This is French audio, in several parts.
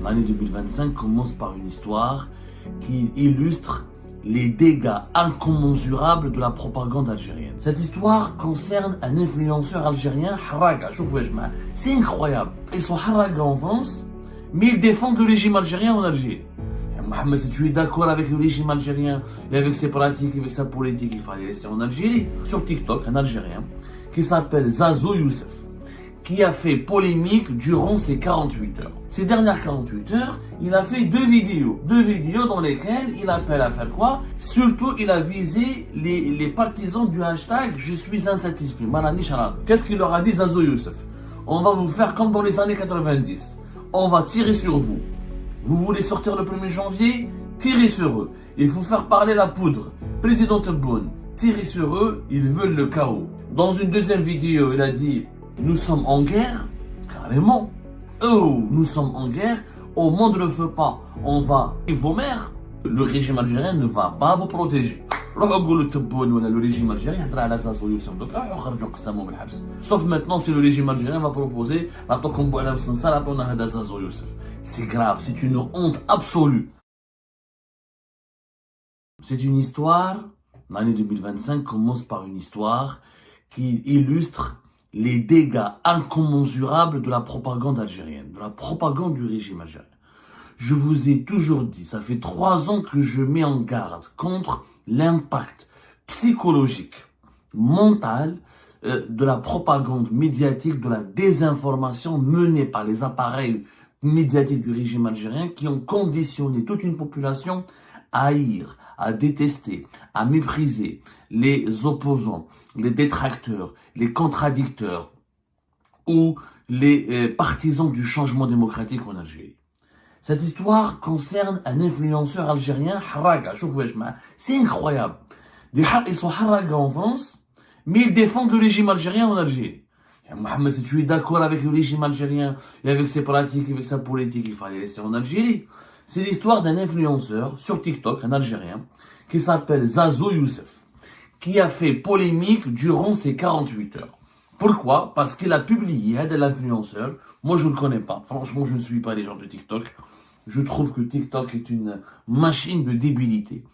L'année 2025 commence par une histoire qui illustre les dégâts incommensurables de la propagande algérienne. Cette histoire concerne un influenceur algérien, Harraga. C'est incroyable. Ils sont Harraga en France, mais ils défendent le régime algérien en Algérie. Mohamed, si tu es d'accord avec le régime algérien et avec ses pratiques, avec sa politique, il fallait rester en Algérie. Sur TikTok, un Algérien qui s'appelle Zazo Youssef, qui a fait polémique durant ces 48 heures. Ces dernières 48 heures, il a fait deux vidéos dans lesquelles il appelle à faire quoi? Surtout, il a visé les partisans du hashtag « Je suis insatisfait ». Qu'est-ce qu'il leur a dit, Zazo Youssef? On va vous faire comme dans les années 90. On va tirer sur vous. Vous voulez sortir le 1er janvier? Tirez sur eux. Il faut faire parler la poudre. Président Tebboune, tirez sur eux, ils veulent le chaos. Dans une deuxième vidéo, il a dit « Nous sommes en guerre », carrément. Oh, nous sommes en guerre, au monde ne le fait pas, on va et vos mères. Le régime algérien ne va pas vous protéger. Le régime algérien sauf maintenant si le régime algérien va proposer c'est grave, c'est une honte absolue. C'est une histoire, l'année 2025 commence par une histoire qui illustre les dégâts incommensurables de la propagande algérienne, de la propagande du régime algérien. Je vous ai toujours dit, ça fait 3 ans que je mets en garde contre l'impact psychologique, mental de la propagande médiatique, de la désinformation menée par les appareils médiatiques du régime algérien qui ont conditionné toute une population à haïr, à détester, à mépriser les opposants, les détracteurs, les contradicteurs ou les partisans du changement démocratique en Algérie. Cette histoire concerne un influenceur algérien, Harraga. C'est incroyable. Ils sont Harraga en France, mais ils défendent le régime algérien en Algérie. Mohamed, si tu es d'accord avec le régime algérien et avec ses pratiques, avec sa politique, il fallait rester en Algérie. C'est l'histoire d'un influenceur sur TikTok, un Algérien, qui s'appelle Zazo Youssef, qui a fait polémique durant ces 48 heures. Pourquoi? Parce qu'il a publié, l'influenceur, moi je ne le connais pas, franchement je ne suis pas les gens de TikTok, je trouve que TikTok est une machine de débilité.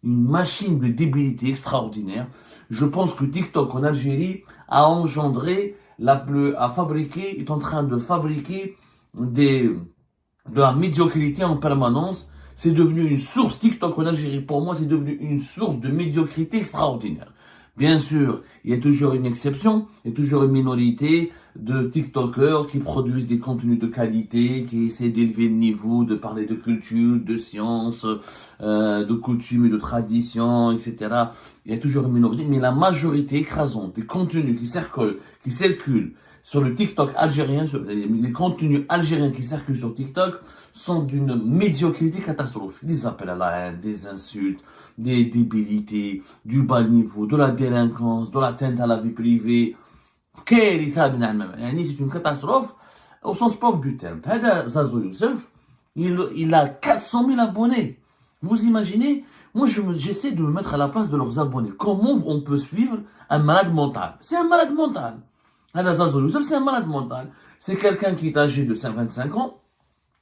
Une machine de débilité extraordinaire. Je pense que TikTok en Algérie a engendré, est en train de fabriquer de la médiocrité en permanence. C'est devenu une source, TikTok en Algérie, pour moi, c'est devenu une source de médiocrité extraordinaire. Bien sûr, il y a toujours une exception, il y a toujours une minorité de TikTokers qui produisent des contenus de qualité, qui essaient d'élever le niveau, de parler de culture, de science, de coutumes et de traditions, etc. Il y a toujours une minorité, mais la majorité écrasante des contenus qui circulent sur le TikTok algérien, les contenus algériens qui circulent sur TikTok sont d'une médiocrité catastrophique. Des appels à la haine, des insultes, des débilités, du bas niveau, de la délinquance, de l'atteinte à la vie privée. C'est une catastrophe au sens propre du terme. Zazo Youssef, il a 400 000 abonnés. Vous imaginez? Moi, j'essaie de me mettre à la place de leurs abonnés. Comment on peut suivre un malade mental? C'est un malade mental. Zazo Youssef, c'est un malade mental. C'est quelqu'un qui est âgé de 25 ans.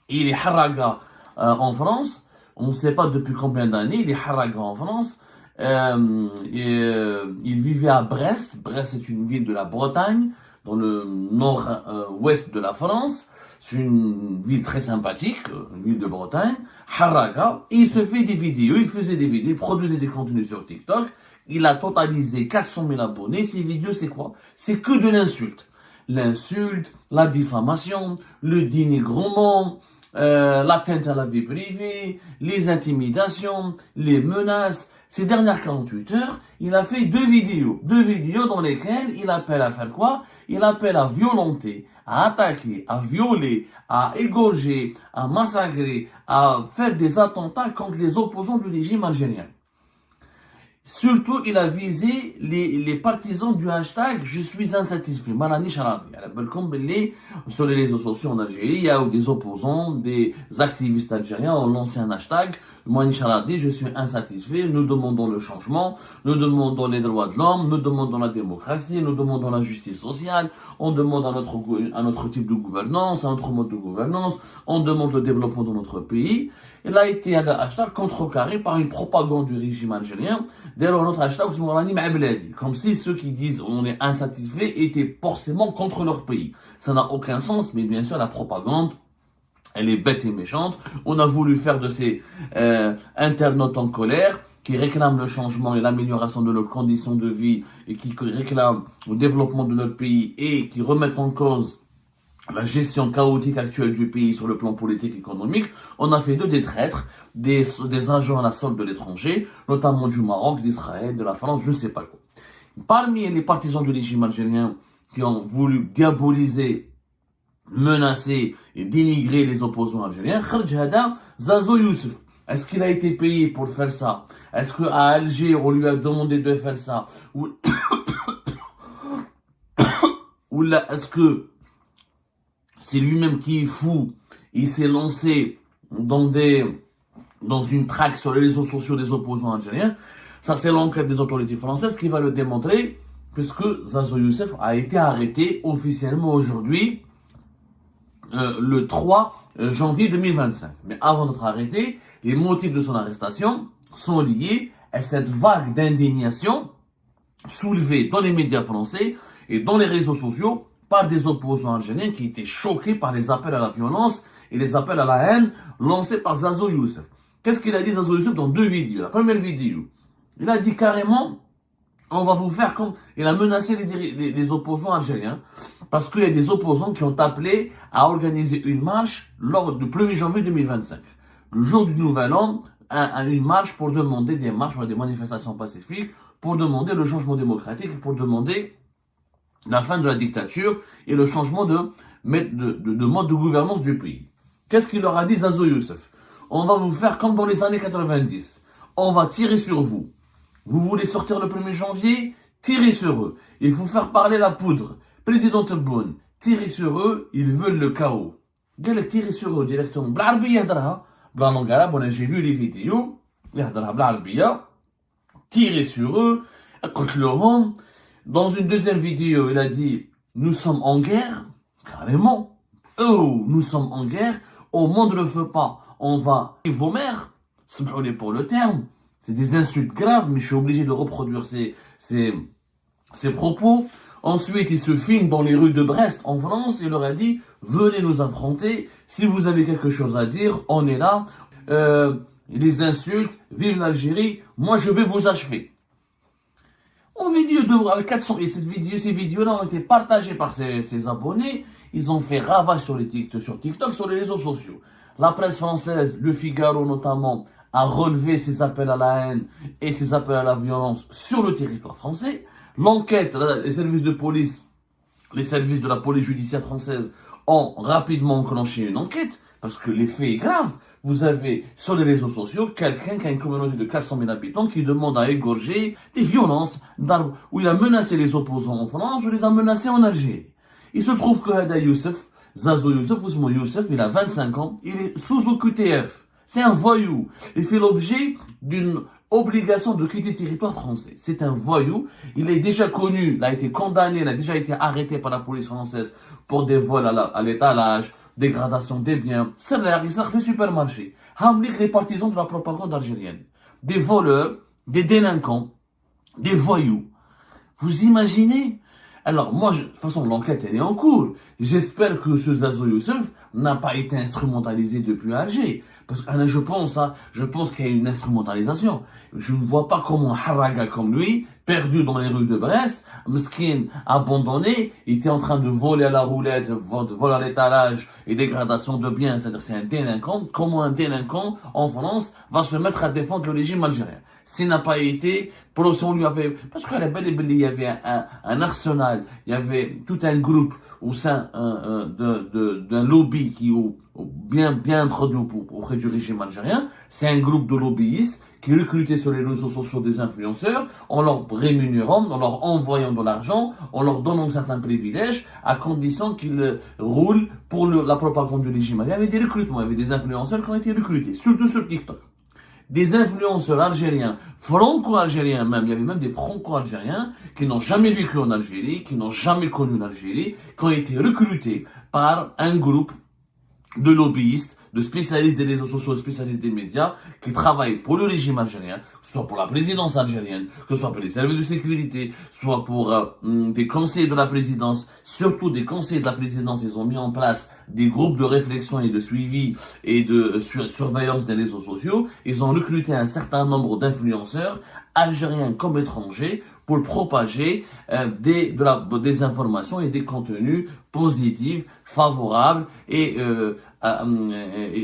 Il est Harraga en France. On ne sait pas depuis combien d'années. Il est Harraga en France. Il vivait à Brest. Brest est une ville de la Bretagne, dans le nord-ouest de la France. C'est une ville très sympathique, une ville de Bretagne. Harraga. Il se fait des vidéos. Il faisait des vidéos. Il produisait des contenus sur TikTok. Il a totalisé 400 000 abonnés. Ces vidéos, c'est quoi? C'est que de l'insulte. L'insulte, la diffamation, le dénigrement, l'atteinte à la vie privée, les intimidations, les menaces. Ces dernières 48 heures, il a fait deux vidéos dans lesquelles il appelle à faire quoi? Il appelle à violenter, à attaquer, à violer, à égorger, à massacrer, à faire des attentats contre les opposants du régime algérien. Surtout, il a visé les partisans du hashtag « Je suis insatisfait ». Sur les réseaux sociaux en Algérie, il y a des opposants, des activistes algériens ont lancé un hashtag Moi, Inch'Allah dit, je suis insatisfait, nous demandons le changement, nous demandons les droits de l'homme, nous demandons la démocratie, nous demandons la justice sociale, on demande un autre type de gouvernance, un autre mode de gouvernance, on demande le développement de notre pays. Il a été contrecarré par une propagande du régime algérien. D'ailleurs, notre hashtag, comme si ceux qui disent on est insatisfait étaient forcément contre leur pays. Ça n'a aucun sens, mais bien sûr, la propagande, elle est bête et méchante. On a voulu faire de ces internautes en colère, qui réclament le changement et l'amélioration de leurs conditions de vie, et qui réclament le développement de notre pays, et qui remettent en cause la gestion chaotique actuelle du pays sur le plan politique et économique. On a fait d'eux des traîtres, des agents à la solde de l'étranger, notamment du Maroc, d'Israël, de la France, je ne sais pas quoi. Parmi les partisans du régime algérien qui ont voulu diaboliser, menacer et dénigrer les opposants algériens, Kharj Hada, Zazo Youssef. Est-ce qu'il a été payé pour faire ça? Est-ce qu'à Alger, on lui a demandé de faire ça? Ou là, est-ce que c'est lui-même qui est fou? Il s'est lancé dans une traque sur les réseaux sociaux des opposants algériens. Ça, c'est l'enquête des autorités françaises qui va le démontrer, puisque Zazo Youssef a été arrêté officiellement aujourd'hui, le 3 janvier 2025. Mais avant d'être arrêté, les motifs de son arrestation sont liés à cette vague d'indignation soulevée dans les médias français et dans les réseaux sociaux par des opposants algériens qui étaient choqués par les appels à la violence et les appels à la haine lancés par Zazo Youssef. Qu'est-ce qu'il a dit Zazo Youssef dans deux vidéos? La première vidéo, il a dit carrément, on va vous faire comme... Il a menacé les opposants algériens, parce qu'il y a des opposants qui ont appelé à organiser une marche lors du 1er janvier 2025. Le jour du Nouvel An, une marche pour demander des marches, des manifestations pacifiques, pour demander le changement démocratique, pour demander la fin de la dictature et le changement de mode de gouvernance du pays. Qu'est-ce qu'il leur a dit Zazo Youssef? On va vous faire comme dans les années 90. On va tirer sur vous. Vous voulez sortir le 1er janvier? Tirez sur eux. Il faut faire parler la poudre. Président Tebboune, tirez sur eux, ils veulent le chaos. Galek, tirez sur eux directement. Blarbi yadraha. Bla langue arabe, j'ai vu les vidéos. Yadraha blarbiya. Tirez sur eux. Qtlhom. Dans une deuxième vidéo, il a dit, nous sommes en guerre. Carrément. Oh, nous sommes en guerre. Au monde ne le fait pas. On va... Vos mères. Smhoulé pour le terme. C'est des insultes graves, mais je suis obligé de reproduire ces propos. Ensuite, il se filme dans les rues de Brest, en France, et il leur a dit, venez nous affronter, si vous avez quelque chose à dire, on est là. Les insultes, vive l'Algérie, moi je vais vous achever. En vidéo avec 400, et ces vidéos-là ont été partagées par ses abonnés, ils ont fait ravage sur TikTok, sur les réseaux sociaux. La presse française, Le Figaro notamment, a relevé ces appels à la haine et ces appels à la violence sur le territoire français. L'enquête, les services de police, les services de la police judiciaire française ont rapidement enclenché une enquête, parce que l'effet est grave. Vous avez sur les réseaux sociaux quelqu'un qui a une communauté de 400 000 habitants qui demande à égorger des violences d'armes, où il a menacé les opposants en France, ou les a menacés en Algérie. Il se trouve que Hada Youssef, Zazo Youssef, Ousmane Youssef, il a 25 ans, il est sous OQTF. C'est un voyou. Il fait l'objet d'une obligation de quitter le territoire français. C'est un voyou. Il est déjà connu, il a été condamné, il a déjà été arrêté par la police française pour des vols à l'étalage, dégradation des biens. C'est là, il sort le supermarché. Hamlik, les partisans de la propagande algérienne. Des voleurs, des délinquants, des voyous. Vous imaginez? Alors, moi, de toute façon, l'enquête, elle est en cours. J'espère que ce Zazo Youssef n'a pas été instrumentalisé depuis Alger. Parce que je pense qu'il y a une instrumentalisation. Je ne vois pas comment un haraga comme lui, perdu dans les rues de Brest, mesquin, abandonné, il était en train de voler à la roulette, voler à l'étalage et dégradation de biens. C'est-à-dire c'est un délinquant. Comment un délinquant en France va se mettre à défendre le régime algérien? S'il n'a pas été, si on lui avait, parce qu'à la belle et belle, il y avait un arsenal, il y avait tout un groupe au sein d'un lobby qui est bien introduit auprès du régime algérien. C'est un groupe de lobbyistes qui recrutaient sur les réseaux sociaux des influenceurs en leur rémunérant, en leur envoyant de l'argent, en leur donnant certains privilèges, à condition qu'ils roulent pour la propagande du régime. Il y avait des recrutements, il y avait des influenceurs qui ont été recrutés, surtout sur TikTok. des influenceurs algériens, franco-algériens même, il y avait même des franco-algériens qui n'ont jamais vécu en Algérie, qui n'ont jamais connu l'Algérie, qui ont été recrutés par un groupe de lobbyistes, de spécialistes des réseaux sociaux, spécialistes des médias, qui travaillent pour le régime algérien, soit pour la présidence algérienne, que ce soit pour les services de sécurité, soit pour des conseillers de la présidence, surtout des conseillers de la présidence. Ils ont mis en place des groupes de réflexion et de suivi et de surveillance des réseaux sociaux. Ils ont recruté un certain nombre d'influenceurs, algériens comme étrangers, pour propager des informations et des contenus positifs, favorables et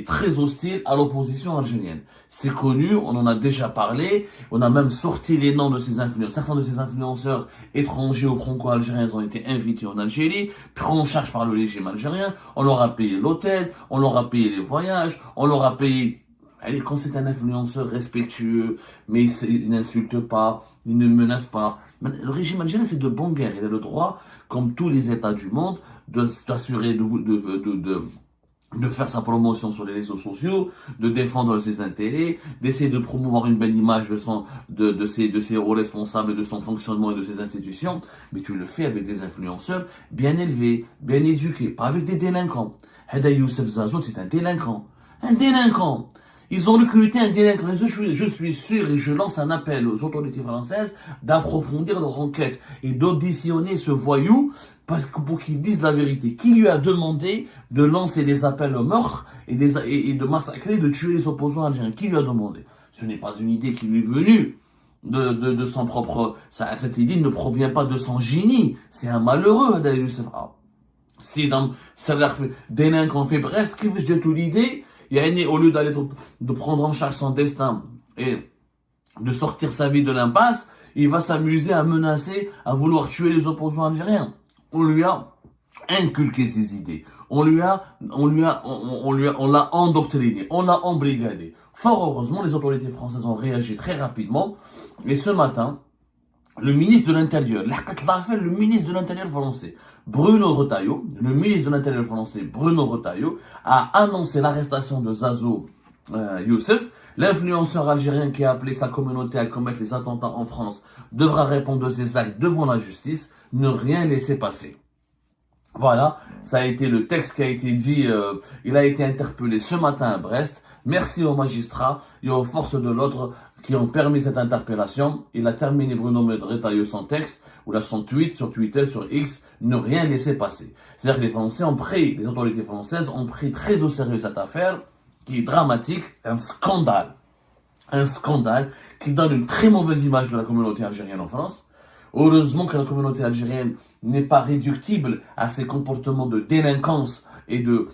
très hostiles à l'opposition algérienne. C'est connu, on en a déjà parlé, on a même sorti les noms de ces influenceurs. Certains de ces influenceurs étrangers ou franco-algériens ont été invités en Algérie, pris en charge par le régime algérien, on leur a payé l'hôtel, on leur a payé les voyages, on leur a payé... Allez, quand c'est un influenceur respectueux, mais il n'insulte pas, il ne menace pas. Le régime algérien, c'est de bonne guerre. Il a le droit, comme tous les États du monde, d'assurer de faire sa promotion sur les réseaux sociaux, de défendre ses intérêts, d'essayer de promouvoir une belle image de ses hauts responsables, de son fonctionnement et de ses institutions. Mais tu le fais avec des influenceurs bien élevés, bien éduqués, pas avec des délinquants. Hada Youssef Zazout, c'est un délinquant. Un délinquant. Ils ont recruté un délinquant. Je suis sûr et je lance un appel aux autorités françaises d'approfondir leur enquête et d'auditionner ce voyou pour qu'il dise la vérité. Qui lui a demandé de lancer des appels au meurtre et de massacrer, de tuer les opposants algériens? Qui lui a demandé? Ce n'est pas une idée qui lui est venue de son propre... Cette idée ne provient pas de son génie. C'est un malheureux, d'ailleurs. Si dans délinquant fait presque, j'ai toute l'idée. Au lieu d'aller de prendre en charge son destin et de sortir sa vie de l'impasse, il va s'amuser à menacer, à vouloir tuer les opposants algériens. On lui a inculqué ses idées. On l'a endoctriné. On l'a embrigadé. Fort heureusement, les autorités françaises ont réagi très rapidement. Et ce matin, le ministre de l'Intérieur, le ministre de l'Intérieur français, Bruno Retailleau, le ministre de l'Intérieur français, Bruno Retailleau, a annoncé l'arrestation de Zazo Youssef. L'influenceur algérien qui a appelé sa communauté à commettre les attentats en France devra répondre de ses actes devant la justice, ne rien laisser passer. Voilà, ça a été le texte qui a été dit, il a été interpellé ce matin à Brest. Merci aux magistrats et aux forces de l'ordre qui ont permis cette interpellation. Il a terminé Bruno Retailleau son texte, ou là son tweet sur Twitter, sur X, ne rien laisser passer. C'est-à-dire que les autorités françaises ont pris très au sérieux cette affaire, qui est dramatique, un scandale qui donne une très mauvaise image de la communauté algérienne en France. Heureusement que la communauté algérienne n'est pas réductible à ces comportements de délinquance et de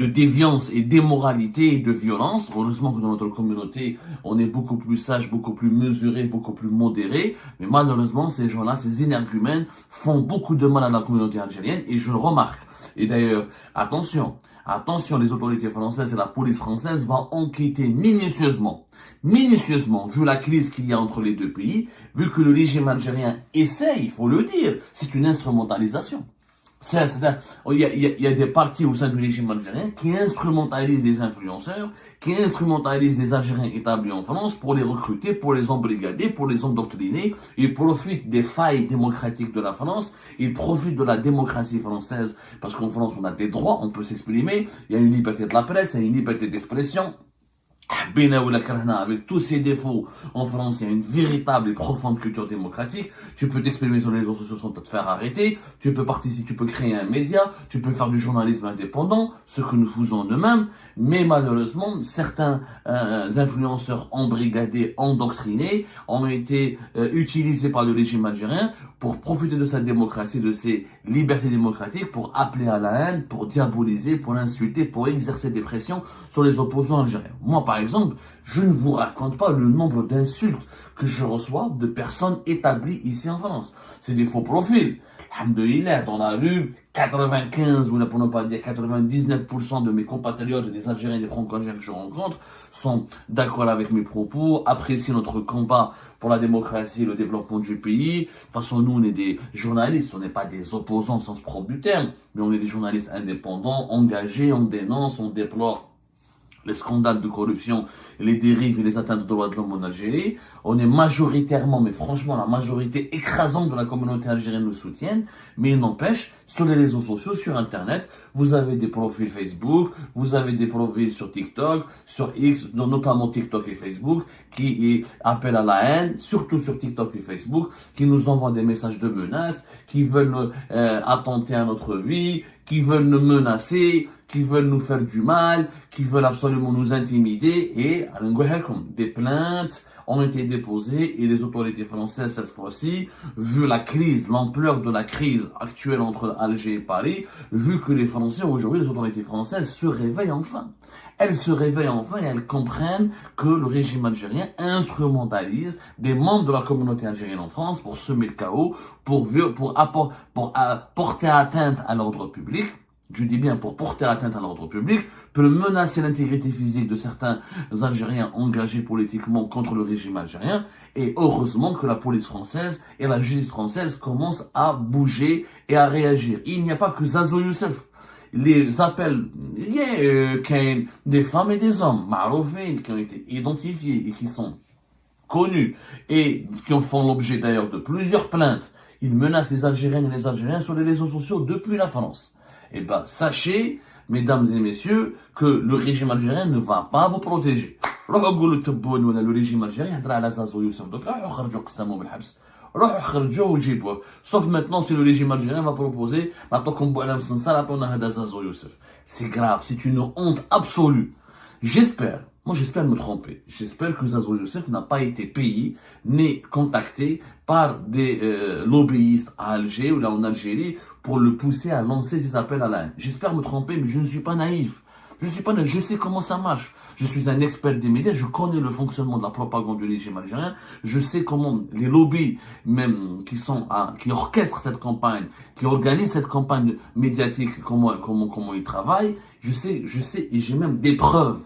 déviance et d'immoralité et de violence. Heureusement que dans notre communauté, on est beaucoup plus sage, beaucoup plus mesuré, beaucoup plus modéré. Mais malheureusement, ces gens-là, ces énergumènes, font beaucoup de mal à la communauté algérienne et je le remarque. Et d'ailleurs, attention, les autorités françaises et la police française vont enquêter minutieusement, vu la crise qu'il y a entre les deux pays, vu que le régime algérien essaye, il faut le dire, c'est une instrumentalisation. Il y a des partis au sein du régime algérien qui instrumentalisent des influenceurs, qui instrumentalisent des Algériens établis en France pour les recruter, pour les embrigader, pour les endoctriner. Ils profitent des failles démocratiques de la France, ils profitent de la démocratie française, parce qu'en France on a des droits, on peut s'exprimer, il y a une liberté de la presse, il y a une liberté d'expression. Avec tous ses défauts, en France, il y a une véritable et profonde culture démocratique. Tu peux t'exprimer sur les réseaux sociaux sans te faire arrêter. Tu peux participer, tu peux créer un média. Tu peux faire du journalisme indépendant, ce que nous faisons de même. Mais malheureusement, certains influenceurs embrigadés, endoctrinés, ont été utilisés par le régime algérien pour profiter de sa démocratie, de ses libertés démocratiques, pour appeler à la haine, pour diaboliser, pour insulter, pour exercer des pressions sur les opposants algériens. Moi, par exemple, je ne vous raconte pas le nombre d'insultes que je reçois de personnes établies ici en France. C'est des faux profils. Alhamdoulilah, dans la rue, 95, ou pour ne pas dire 99% de mes compatriotes, des Algériens et des Franco-Algériens que je rencontre, sont d'accord avec mes propos, apprécient notre combat pour la démocratie et le développement du pays. De toute façon, nous, on est des journalistes, on n'est pas des opposants au sens propre du terme, mais on est des journalistes indépendants, engagés, on dénonce, on déplore les scandales de corruption, les dérives et les atteintes aux droits de l'homme en Algérie. On est majoritairement, mais franchement, la majorité écrasante de la communauté algérienne nous soutiennent. Mais il n'empêche, sur les réseaux sociaux, sur Internet, vous avez des profils Facebook, vous avez des profils sur TikTok, sur X, notamment TikTok et Facebook, qui appellent à la haine, surtout sur TikTok et Facebook, qui nous envoient des messages de menaces, qui veulent attenter à notre vie, qui veulent nous menacer, qui veulent nous faire du mal, qui veulent absolument nous intimider. Et des plaintes ont été déposées et les autorités françaises cette fois-ci, vu la crise, l'ampleur de la crise actuelle entre Alger et Paris, vu que les Français aujourd'hui, les autorités françaises se réveillent enfin. Elles se réveillent enfin et elles comprennent que le régime algérien instrumentalise des membres de la communauté algérienne en France pour semer le chaos, pour porter atteinte à l'ordre public. Je dis bien pour porter atteinte à l'ordre public, peut menacer l'intégrité physique de certains Algériens engagés politiquement contre le régime algérien. Et heureusement que la police française et la justice française commencent à bouger et à réagir. Il n'y a pas que Zazo Youssef. Les appels, il y a des femmes et des hommes, maroufines, qui ont été identifiés et qui sont connus et qui font l'objet d'ailleurs de plusieurs plaintes. Ils menacent les Algériennes et les Algériens sur les réseaux sociaux depuis la France. Eh ben, sachez, mesdames et messieurs, que le régime algérien ne va pas vous protéger. Le régime algérien sauf maintenant si le régime algérien va proposer c'est grave, c'est une honte absolue. J'espère me tromper. J'espère que Zazo Youssef n'a pas été payé ni contacté par des lobbyistes à Alger ou là en Algérie pour le pousser à lancer ses appels à la haine. J'espère me tromper, mais je ne suis pas naïf. Je sais comment ça marche. Je suis un expert des médias, je connais le fonctionnement de la propagande du régime algérien, je sais comment les lobbies même qui orchestrent cette campagne, qui organisent cette campagne médiatique, comment ils travaillent. Je sais et j'ai même des preuves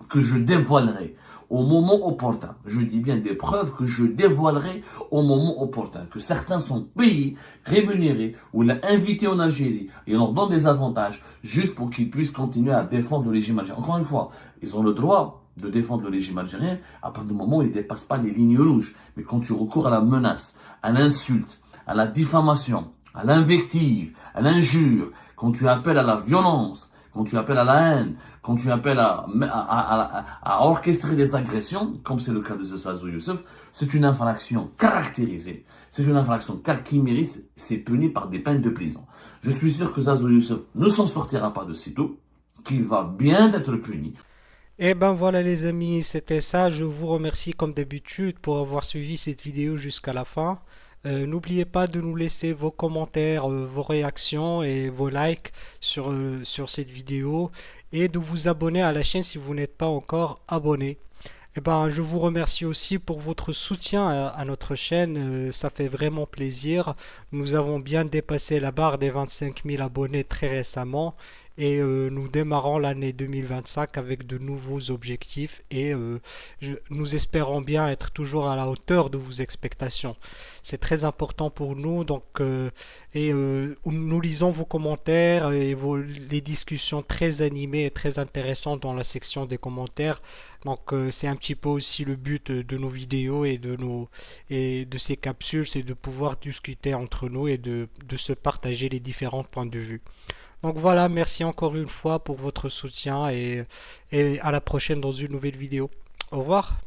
que je dévoilerai au moment opportun. Je dis bien des preuves que je dévoilerai au moment opportun. Que certains sont payés, rémunérés, ou invités en Algérie, et on leur donne des avantages, juste pour qu'ils puissent continuer à défendre le régime algérien. Encore une fois, ils ont le droit de défendre le régime algérien à partir du moment où ils ne dépassent pas les lignes rouges. Mais quand tu recours à la menace, à l'insulte, à la diffamation, à l'invective, à l'injure, quand tu appelles à la violence, quand tu appelles à la haine, quand tu appelles à orchestrer des agressions, comme c'est le cas de Zazo Youssef, c'est une infraction caractérisée. C'est une infraction qui mérite, c'est puni par des peines de prison. Je suis sûr que Zazo Youssef ne s'en sortira pas de sitôt, qu'il va bien être puni. Et ben voilà les amis, c'était ça. Je vous remercie comme d'habitude pour avoir suivi cette vidéo jusqu'à la fin. N'oubliez pas de nous laisser vos commentaires, vos réactions et vos likes sur cette vidéo et de vous abonner à la chaîne si vous n'êtes pas encore abonné. Et ben, je vous remercie aussi pour votre soutien à notre chaîne, ça fait vraiment plaisir. Nous avons bien dépassé la barre des 25 000 abonnés très récemment et nous démarrons l'année 2025 avec de nouveaux objectifs et nous espérons bien être toujours à la hauteur de vos expectations. C'est très important pour nous donc nous lisons vos commentaires et les discussions très animées et très intéressantes dans la section des commentaires. Donc c'est un petit peu aussi le but de nos vidéos et de ces capsules, c'est de pouvoir discuter entre nous et de se partager les différents points de vue. Donc voilà, merci encore une fois pour votre soutien et à la prochaine dans une nouvelle vidéo. Au revoir.